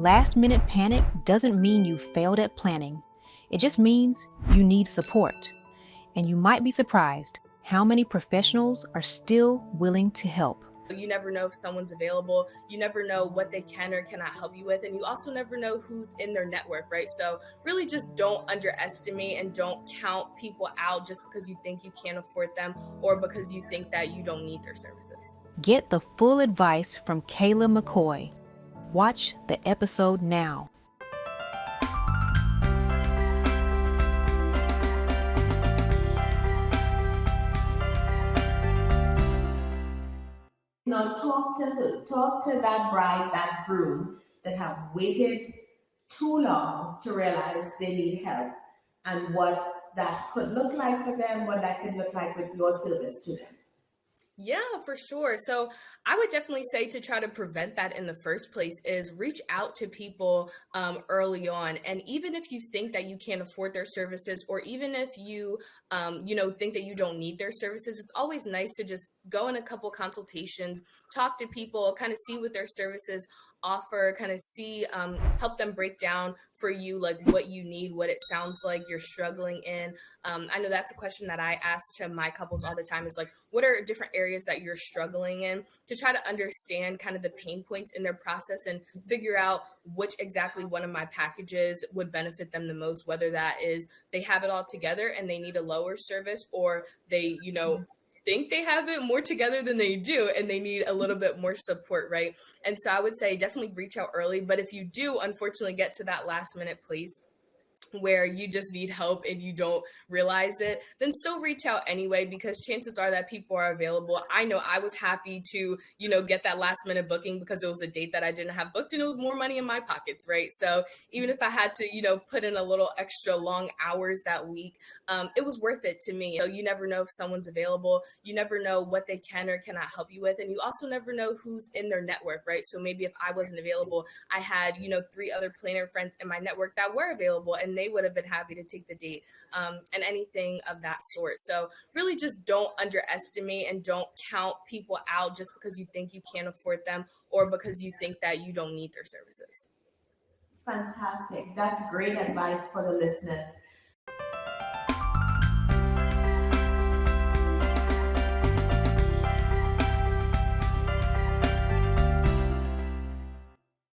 Last minute panic doesn't mean you failed at planning. It just means you need support. And you might be surprised how many professionals are still willing to help. You never know if someone's available. You never know what they can or cannot help you with. And you also never know who's in their network, right? So really just don't underestimate and don't count people out just because you think you can't afford them or because you think that you don't need their services. Get the full advice from Kayla McCoy. Watch the episode now. Now talk to that bride, that groom that have waited too long to realize they need help and what that could look like for them, what that could look like with your service to them. Yeah, for sure. So I would definitely say to try to prevent that in the first place is reach out to people early on. And even if you think that you can't afford their services, or even if you, think that you don't need their services, it's always nice to just go in a couple consultations, talk to people, kind of see what their services offer, kind of see, help them break down for you, like what you need, what it sounds like you're struggling in. I know that's a question that I ask to my couples all the time is like, what are different areas that you're struggling in, to try to understand kind of the pain points in their process and figure out which exactly one of my packages would benefit them the most, whether that is they have it all together and they need a lower service, or they, think they have it more together than they do and they need a little bit more support, right? And so I would say definitely reach out early. But if you do unfortunately get to that last minute place where you just need help and you don't realize it, then still reach out anyway, because chances are that people are available. I know I was happy to, get that last minute booking because it was a date that I didn't have booked and it was more money in my pockets, right? So even if I had to, put in a little extra long hours that week, it was worth it to me. So you never know if someone's available. You never know what they can or cannot help you with. And you also never know who's in their network, right? So maybe if I wasn't available, I had, 3 other planner friends in my network that were available and they would have been happy to take the date, and anything of that sort. So really just don't underestimate and don't count people out just because you think you can't afford them or because you think that you don't need their services. Fantastic. That's great advice for the listeners.